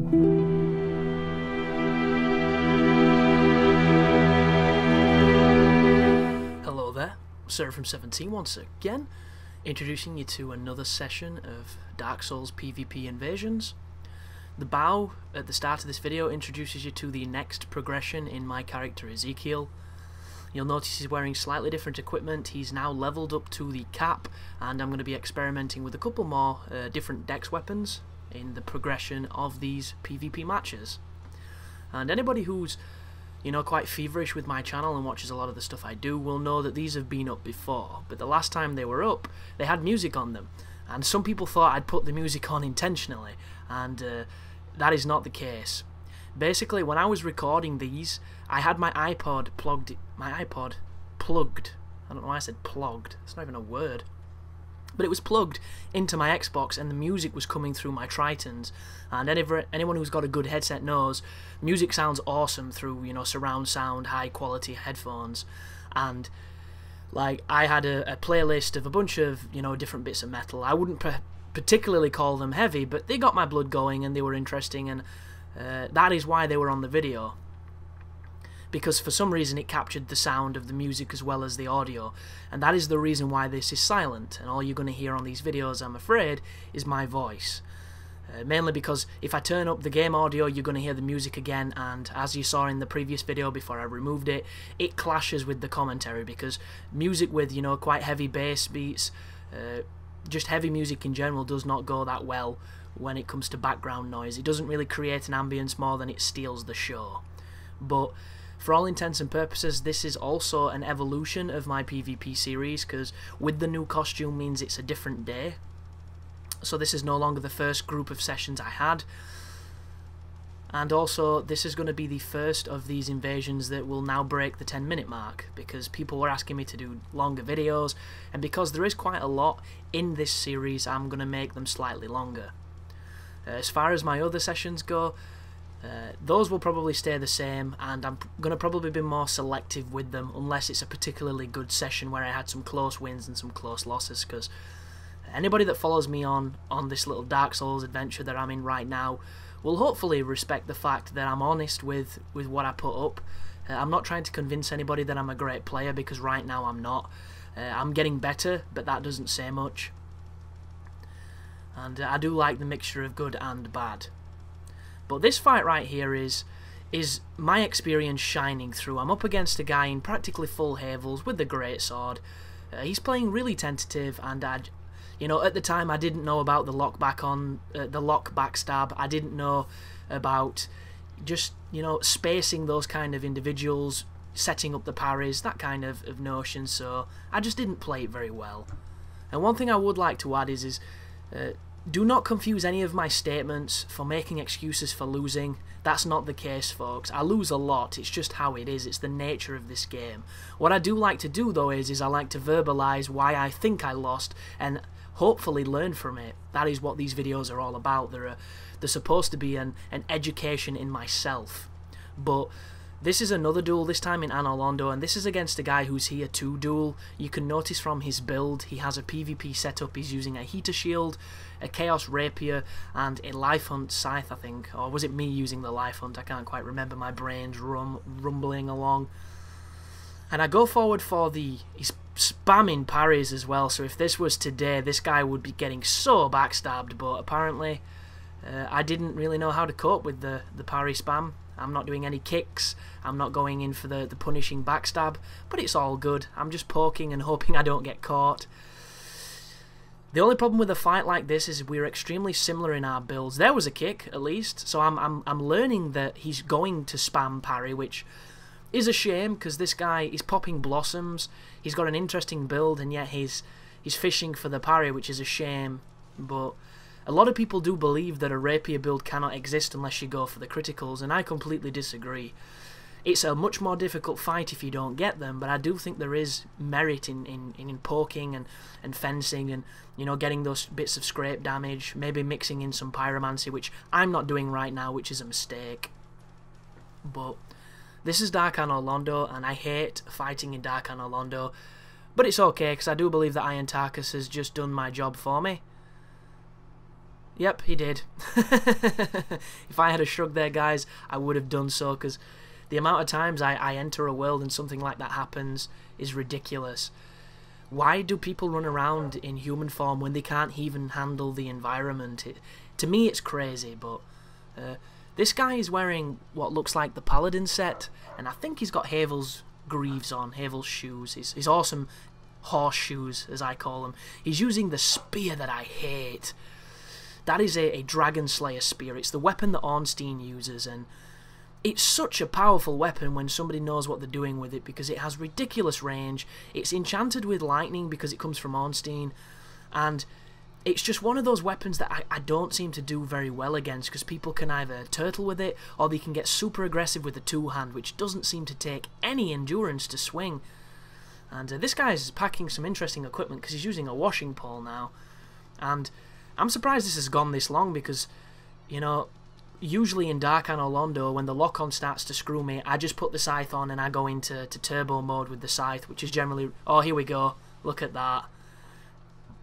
Hello there, Seraphim17 once again, introducing you to another session of Dark Souls PvP Invasions. The bow at the start of this video introduces you to the next progression in my character Ezekiel. You'll notice he's wearing slightly different equipment. He's now leveled up to the cap, and I'm going to be experimenting with a couple more different dex weapons in the progression of these PvP matches. And anybody who's quite feverish with my channel and watches a lot of the stuff I do will know that these have been up before, but the last time they were up they had music on them, and some people thought I'd put the music on intentionally, and that is not the case. Basically, when I was recording these, I had my iPod plugged. I don't know why I said plugged. It's not even a word. But it was plugged into my Xbox, and the music was coming through my Tritons. And anyone who's got a good headset knows music sounds awesome through surround sound, high quality headphones. And like, I had a playlist of a bunch of different bits of metal. I wouldn't particularly call them heavy, but they got my blood going and they were interesting, and that is why they were on the video, because for some reason it captured the sound of the music as well as the audio, and that is the reason why this is silent, and all you're going to hear on these videos, I'm afraid, is my voice. Mainly because if I turn up the game audio, you're going to hear the music again, and as you saw in the previous video before I removed it, it clashes with the commentary, because music with quite heavy bass beats, just heavy music in general, does not go that well when it comes to background noise. It doesn't really create an ambience more than it steals the show. But for all intents and purposes, this is also an evolution of my PvP series, because with the new costume means it's a different day. So this is no longer the first group of sessions I had. And also, this is going to be the first of these invasions that will now break the 10-minute mark, because people were asking me to do longer videos, and because there is quite a lot in this series, I'm going to make them slightly longer. As far as my other sessions go, those will probably stay the same, and I'm going to probably be more selective with them, unless it's a particularly good session where I had some close wins and some close losses, because anybody that follows me on this little Dark Souls adventure that I'm in right now will hopefully respect the fact that I'm honest with what I put up. I'm not trying to convince anybody that I'm a great player, because right now I'm not. I'm getting better, but that doesn't say much. And I do like the mixture of good and bad. But this fight right here is my experience shining through. I'm up against a guy in practically full Havels with the greatsword. He's playing really tentative, and at the time I didn't know about the lock backstab. I didn't know about just spacing those kind of individuals, setting up the parries, that kind of notion. So I just didn't play it very well. And one thing I would like to add is do not confuse any of my statements for making excuses for losing. That's not the case, folks. I lose a lot. It's just how it is. It's the nature of this game. What I do like to do, though, is I like to verbalize why I think I lost and hopefully learn from it. That is what these videos are all about. They're supposed to be an education in myself. But this is another duel, this time in Anor Londo, and this is against a guy who's here to duel. You can notice from his build, he has a PvP setup. He's using a heater shield, a Chaos Rapier, and a Life Hunt Scythe, I think. Or was it me using the Life Hunt? I can't quite remember. My brain's rumbling along. And I go forward for he's spamming parries as well, so if this was today, this guy would be getting so backstabbed, but apparently I didn't really know how to cope with the parry spam. I'm not doing any kicks, I'm not going in for the punishing backstab, but it's all good. I'm just poking and hoping I don't get caught. The only problem with a fight like this is we're extremely similar in our builds. There was a kick, at least, so I'm learning that he's going to spam parry, which is a shame, because this guy is popping blossoms. He's got an interesting build, and yet he's fishing for the parry, which is a shame. But a lot of people do believe that a rapier build cannot exist unless you go for the criticals, and I completely disagree. It's a much more difficult fight if you don't get them, but I do think there is merit in poking and fencing and getting those bits of scrape damage, maybe mixing in some pyromancy, which I'm not doing right now, which is a mistake. But this is Dark Anor Londo, and I hate fighting in Dark Anor Londo, but it's okay, because I do believe that Iron Tarkus has just done my job for me. Yep, he did. If If I had a shrug there, guys, I would have done so, because the amount of times I enter a world and something like that happens is ridiculous. Why do people run around in human form when they can't even handle the environment? To me, it's crazy, but this guy is wearing what looks like the Paladin set, and I think he's got Havel's greaves on, Havel's shoes, his awesome horseshoes, as I call them. He's using the spear that I hate. That is a Dragon Slayer spear. It's the weapon that Ornstein uses, and it's such a powerful weapon when somebody knows what they're doing with it, because it has ridiculous range. It's enchanted with lightning because it comes from Ornstein, and it's just one of those weapons that I don't seem to do very well against, because people can either turtle with it or they can get super aggressive with the two-hand, which doesn't seem to take any endurance to swing. And this guy is packing some interesting equipment because he's using a washing pole now. And I'm surprised this has gone this long, because, you know, usually in Dark Anno Londo, when the lock-on starts to screw me, I just put the scythe on and I go into turbo mode with the scythe, which is generally... Oh, here we go. Look at that.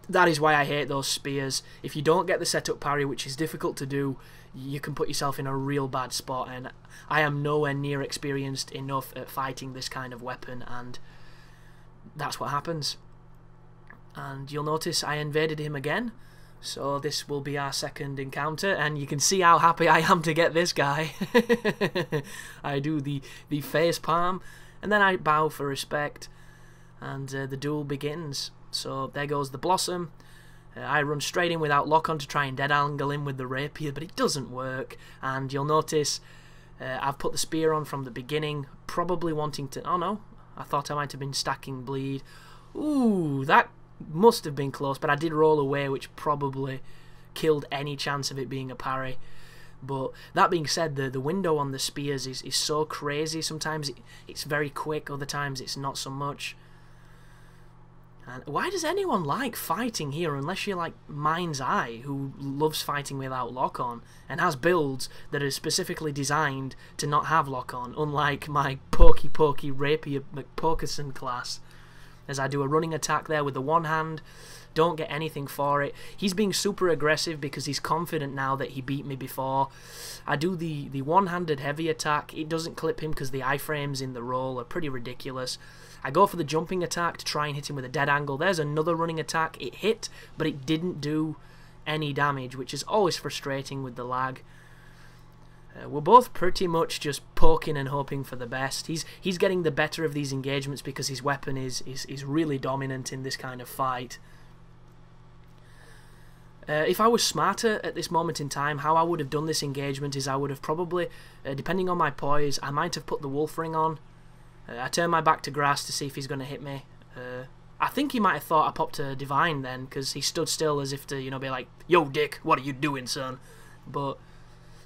That is why I hate those spears. If you don't get the setup parry, which is difficult to do, you can put yourself in a real bad spot, and I am nowhere near experienced enough at fighting this kind of weapon, and that's what happens. And you'll notice I invaded him again, so this will be our second encounter, and you can see how happy I am to get this guy. I do the face palm, and then I bow for respect, and the duel begins. So there goes the Blossom. I run straight in without lock-on to try and dead angle him with the rapier, but it doesn't work, and you'll notice I've put the spear on from the beginning, probably wanting to... Oh no, I thought I might have been stacking bleed. Ooh, that must have been close, but I did roll away, which probably killed any chance of it being a parry. But that being said, the window on the spears is so crazy. Sometimes it's very quick, other times it's not so much. And why does anyone like fighting here unless you're like Mind's Eye, who loves fighting without lock-on and has builds that are specifically designed to not have lock-on, unlike my pokey rapier McPokerson class, as I do a running attack there with the one hand, don't get anything for it. He's being super aggressive because he's confident now that he beat me before. I do the one-handed heavy attack. It doesn't clip him because the iframes in the roll are pretty ridiculous. I go for the jumping attack to try and hit him with a dead angle. There's another running attack. It hit, but it didn't do any damage, which is always frustrating with the lag. We're both pretty much just poking and hoping for the best. He's getting the better of these engagements because his weapon is really dominant in this kind of fight. If I was smarter at this moment in time, how I would have done this engagement is I would have probably, depending on my poise, I might have put the wolf ring on. I turn my back to grass to see if he's going to hit me. I think he might have thought I popped a divine then, because he stood still as if to, you know, be like, "Yo, Dick, what are you doing, son?" But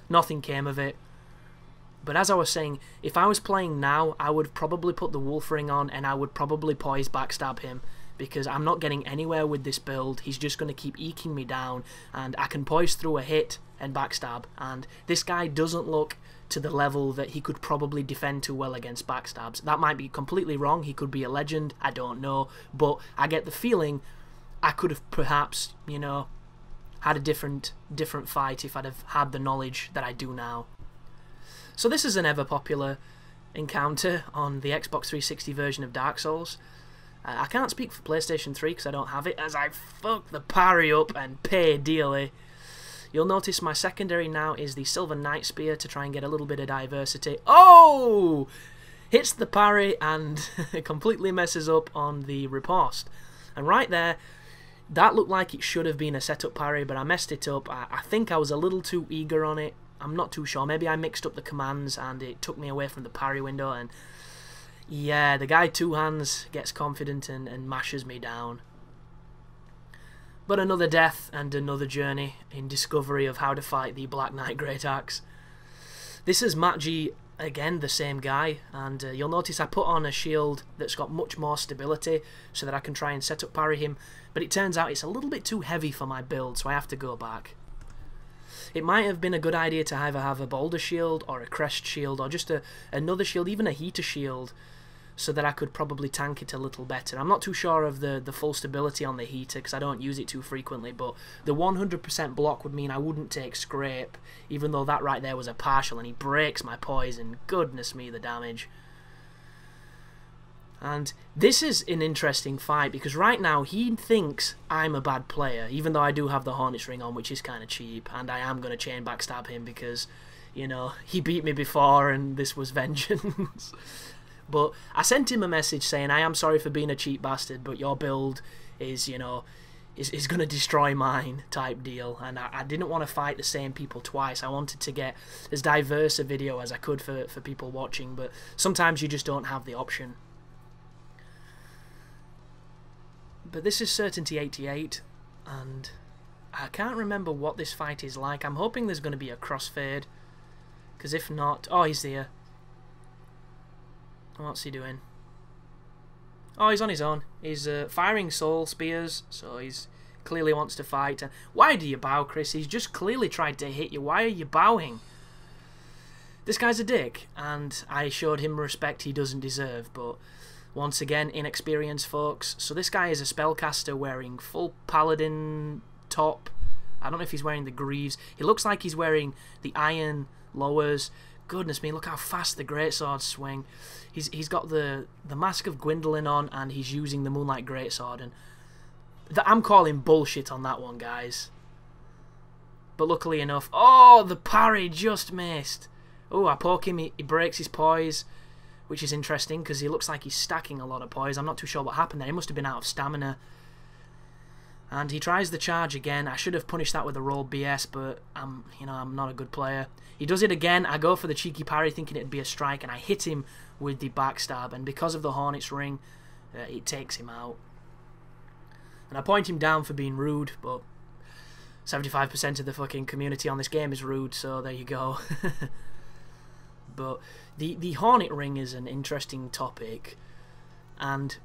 nothing came of it. But as I was saying, if I was playing now, I would probably put the wolf ring on and I would probably poise backstab him, because I'm not getting anywhere with this build. He's just going to keep eking me down, and I can poise through a hit and backstab, and this guy doesn't look to the level that he could probably defend too well against backstabs. That might be completely wrong. He could be a legend, I don't know, but I get the feeling I could have perhaps, you know, had a different fight if I'd have had the knowledge that I do now. So this is an ever popular encounter on the Xbox 360 version of Dark Souls. I can't speak for PlayStation 3 because I don't have it, as I fuck the parry up and pay dearly. You'll notice my secondary now is the Silver Knight Spear to try and get a little bit of diversity. Oh! Hits the parry and completely messes up on the riposte. And right there, that looked like it should have been a setup parry, but I messed it up. I think I was a little too eager on it. I'm not too sure. Maybe I mixed up the commands and it took me away from the parry window. And yeah, the guy two hands gets confident and mashes me down. But another death and another journey in discovery of how to fight the Black Knight Great Axe. This is Matt G, again the same guy, and you'll notice I put on a shield that's got much more stability so that I can try and set up parry him, but it turns out it's a little bit too heavy for my build, so I have to go back. It might have been a good idea to either have a boulder shield or a crest shield or just another shield, even a heater shield, so that I could probably tank it a little better. I'm not too sure of the full stability on the heater because I don't use it too frequently, but the 100% block would mean I wouldn't take scrape, even though that right there was a partial, and he breaks my poison. Goodness me, the damage. And this is an interesting fight because right now he thinks I'm a bad player, even though I do have the Hornet's Ring on, which is kind of cheap, and I am going to chain backstab him because, you know, he beat me before and this was vengeance. But I sent him a message saying, I am sorry for being a cheap bastard, but your build is, you know, is going to destroy mine type deal. And I didn't want to fight the same people twice. I wanted to get as diverse a video as I could for people watching, but sometimes you just don't have the option. But this is Certainty 88, and I can't remember what this fight is like. I'm hoping there's going to be a crossfade, because if not... Oh, he's here. What's he doing? Oh, he's on his own. He's firing soul spears, so he's clearly wants to fight. Why do you bow, Chris? He's just clearly tried to hit you. Why are you bowing? This guy's a dick, and I showed him respect he doesn't deserve, but once again, inexperienced, folks. So this guy is a spellcaster wearing full paladin top. I don't know if he's wearing the greaves. He looks like he's wearing the iron lowers. Goodness me, look how fast the greatswords swing. He's got the Mask of Gwendolyn on, and he's using the Moonlight Greatsword, and I'm calling bullshit on that one, guys. But luckily enough... Oh, the parry just missed. Oh, I poke him, he breaks his poise, which is interesting, because he looks like he's stacking a lot of poise. I'm not too sure what happened there. He must have been out of stamina. And he tries the charge again. I should have punished that with a roll BS, but I'm not a good player. He does it again. I go for the cheeky parry thinking it'd be a strike, and I hit him with the backstab, and because of the Hornet's Ring, it takes him out. And I point him down for being rude, but 75% of the fucking community on this game is rude, so there you go. But the Hornet Ring is an interesting topic, and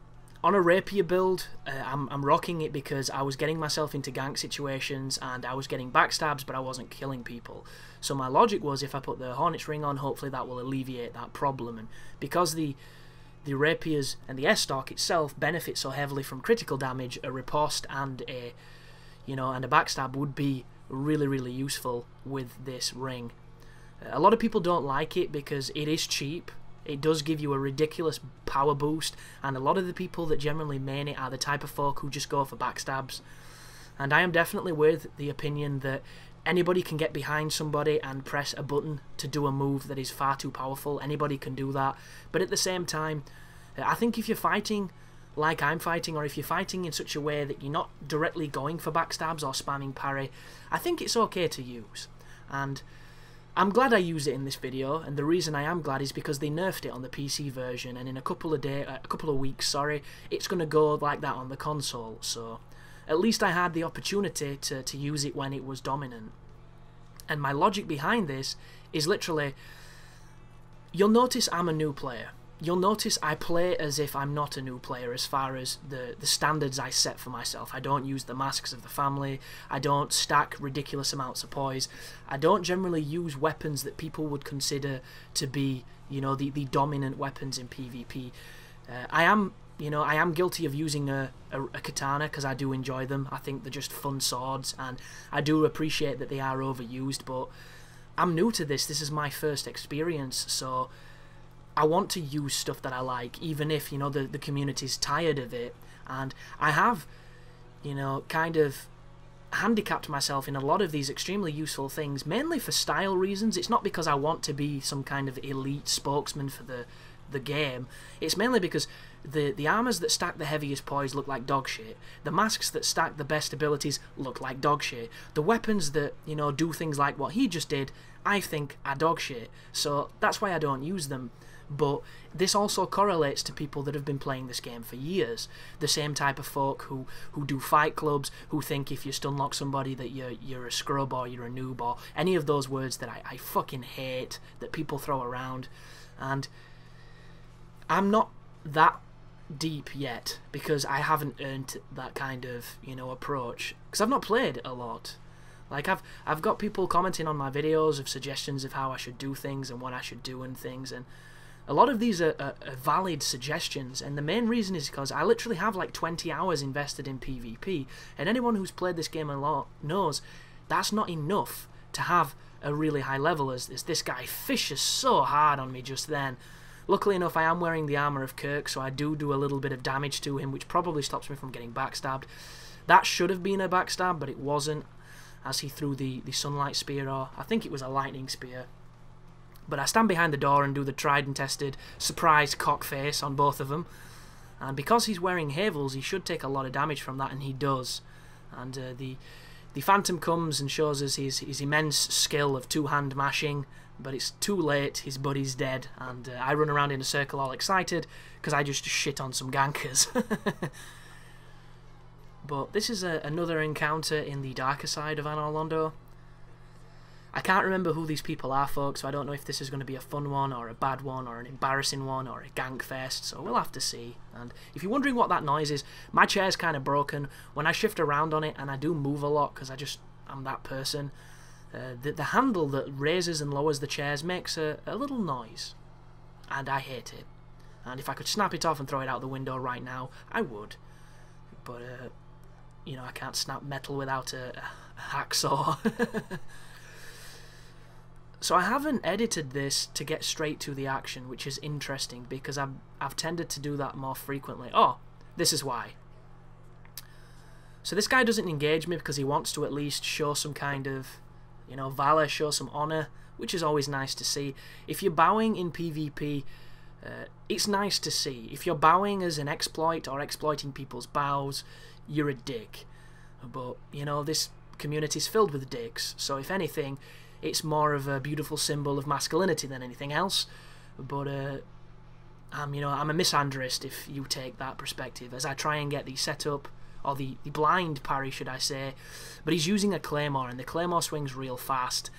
on a rapier build, I'm rocking it because I was getting myself into gank situations and I was getting backstabs, but I wasn't killing people. So my logic was, if I put the Hornet's Ring on, hopefully that will alleviate that problem. And because the rapiers and the S-Stock itself benefit so heavily from critical damage, a riposte and a backstab would be really, really useful with this ring. A lot of people don't like it because it is cheap. It does give you a ridiculous power boost, and a lot of the people that generally main it are the type of folk who just go for backstabs. And I am definitely with the opinion that anybody can get behind somebody and press a button to do a move that is far too powerful. Anybody can do that. But at the same time, I think if you're fighting like I'm fighting, or if you're fighting in such a way that you're not directly going for backstabs or spamming parry, I think it's okay to use. And I'm glad I used it in this video, and the reason I am glad is because they nerfed it on the PC version, and in a couple of weeks, it's going to go like that on the console. So at least I had the opportunity to use it when it was dominant. And my logic behind this is literally, you'll notice I'm a new player. You'll notice I play as if I'm not a new player as far as the standards I set for myself. I don't use the Masks of the Family. I don't stack ridiculous amounts of poise. I don't generally use weapons that people would consider to be, the dominant weapons in PvP. I am guilty of using a katana because I do enjoy them. I think they're just fun swords, and I do appreciate that they are overused, but I'm new to this. This is my first experience, so I want to use stuff that I like, even if, the community's tired of it. And I have, kind of handicapped myself in a lot of these extremely useful things, mainly for style reasons. It's not because I want to be some kind of elite spokesman for the game. It's mainly because the armors that stack the heaviest poise look like dog shit. The masks that stack the best abilities look like dog shit. The weapons that, do things like what he just did, I think are dog shit. So that's why I don't use them. But this also correlates to people that have been playing this game for years. The same type of folk who do fight clubs, who think if you stunlock somebody that you're a scrub or you're a noob, or any of those words that I fucking hate that people throw around. And I'm not that deep yet because I haven't earned that kind of, approach, because I've not played a lot. Like, I've got people commenting on my videos of suggestions of how I should do things and what I should do and things, and a lot of these are valid suggestions, and the main reason is because I literally have like 20 hours invested in PvP, and anyone who's played this game a lot knows that's not enough to have a really high level, as this guy fishes so hard on me just then. Luckily enough, I am wearing the armour of Kirk, so I do a little bit of damage to him, which probably stops me from getting backstabbed. That should have been a backstab, but it wasn't, as he threw the sunlight spear, or I think it was a lightning spear. But I stand behind the door and do the tried and tested surprise cock face on both of them. And because he's wearing Havels, he should take a lot of damage from that, and he does. And the Phantom comes and shows us his immense skill of two-hand mashing, but it's too late, his buddy's dead, and I run around in a circle all excited, because I just shit on some gankers. But this is another encounter in the darker side of Anor Londo. I can't remember who these people are, folks, so I don't know if this is going to be a fun one, or a bad one, or an embarrassing one, or a gank fest, so we'll have to see. And if you're wondering what that noise is, my chair's kind of broken. When I shift around on it, and I do move a lot, because I'm that person, the handle that raises and lowers the chairs makes a little noise, and I hate it. And if I could snap it off and throw it out the window right now, I would. But, you know, I can't snap metal without a hacksaw. So I haven't edited this to get straight to the action, which is interesting, because I've tended to do that more frequently. Oh, this is why. So this guy doesn't engage me because he wants to at least show some kind of, you know, valor, show some honor, which is always nice to see. If you're bowing in PvP, it's nice to see. If you're bowing as an exploit or exploiting people's bows, you're a dick. But, you know, this community's filled with dicks, so if anything, it's more of a beautiful symbol of masculinity than anything else. But I'm a misandrist if you take that perspective, as I try and get the setup, or the blind parry, should I say. But he's using a claymore, and the claymore swings real fast.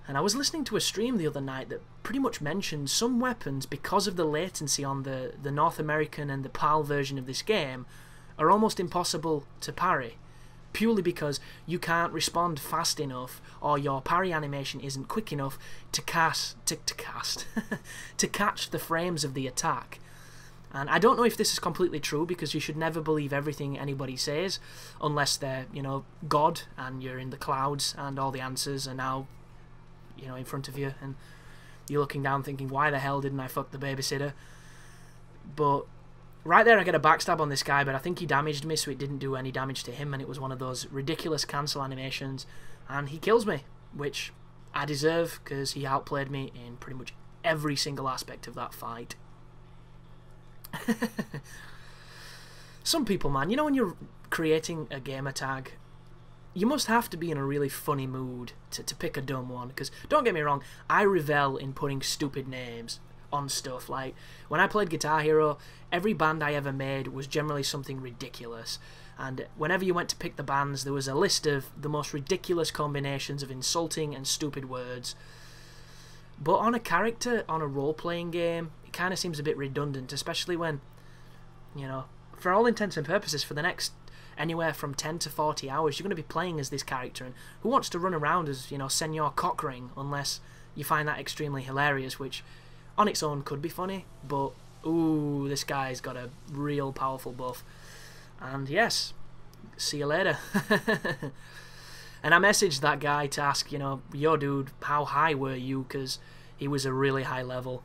And I was listening to a stream the other night that pretty much mentioned some weapons, because of the latency on the North American and the PAL version of this game, are almost impossible to parry. Purely because you can't respond fast enough, or your parry animation isn't quick enough to catch the frames of the attack. And I don't know if this is completely true, because you should never believe everything anybody says, unless they're, you know, God, and you're in the clouds, and all the answers are now, you know, in front of you, and you're looking down thinking, why the hell didn't I fuck the babysitter? But right there I get a backstab on this guy, but I think he damaged me, so it didn't do any damage to him, and it was one of those ridiculous cancel animations, and he kills me, which I deserve, because he outplayed me in pretty much every single aspect of that fight. Some people, man, you know, when you're creating a gamer tag, you must have to be in a really funny mood to pick a dumb one, because, don't get me wrong, I revel in putting stupid names on stuff. Like, when I played Guitar Hero, every band I ever made was generally something ridiculous, and whenever you went to pick the bands, there was a list of the most ridiculous combinations of insulting and stupid words. But on a character, on a role-playing game, it kind of seems a bit redundant, especially when, you know, for all intents and purposes, for the next anywhere from 10 to 40 hours, you're going to be playing as this character, and who wants to run around as, you know, Senor Cockring, unless you find that extremely hilarious, which on its own could be funny, but ooh, this guy's got a real powerful buff. And yes, see you later. And I messaged that guy to ask, you know, yo dude, how high were you, because he was a really high level.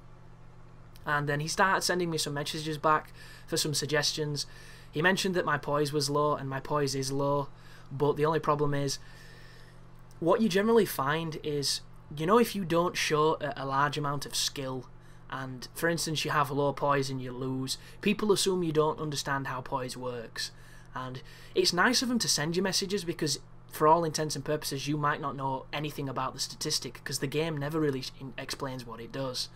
And then he started sending me some messages back for some suggestions. He mentioned that my poise was low, and my poise is low, but the only problem is, what you generally find is, you know, if you don't show a large amount of skill, and for instance you have low poise and you lose, people assume you don't understand how poise works. And it's nice of them to send you messages, because for all intents and purposes you might not know anything about the statistic, because the game never really explains what it does.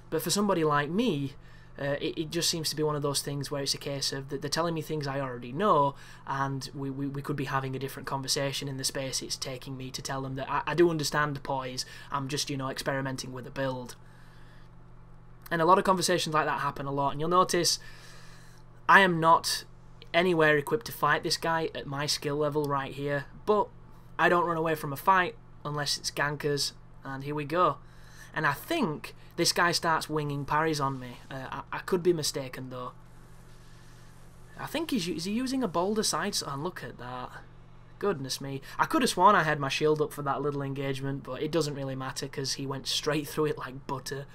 But for somebody like me, it just seems to be one of those things where it's a case of that they're telling me things I already know, and we could be having a different conversation in the space it's taking me to tell them that I do understand poise, I'm just, you know, experimenting with a build. And a lot of conversations like that happen a lot, and you'll notice I am not anywhere equipped to fight this guy at my skill level right here, but I don't run away from a fight unless it's gankers, and here we go. and I think this guy starts winging parries on me. I could be mistaken though. I think is he using a boulder side? And look at that. Goodness me. I could have sworn I had my shield up for that little engagement, but it doesn't really matter because he went straight through it like butter.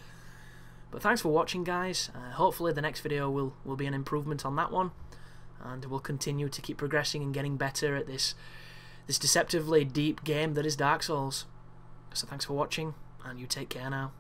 But thanks for watching, guys. Hopefully the next video will be an improvement on that one, and we'll continue to keep progressing and getting better at this deceptively deep game that is Dark Souls. So thanks for watching, and you take care now.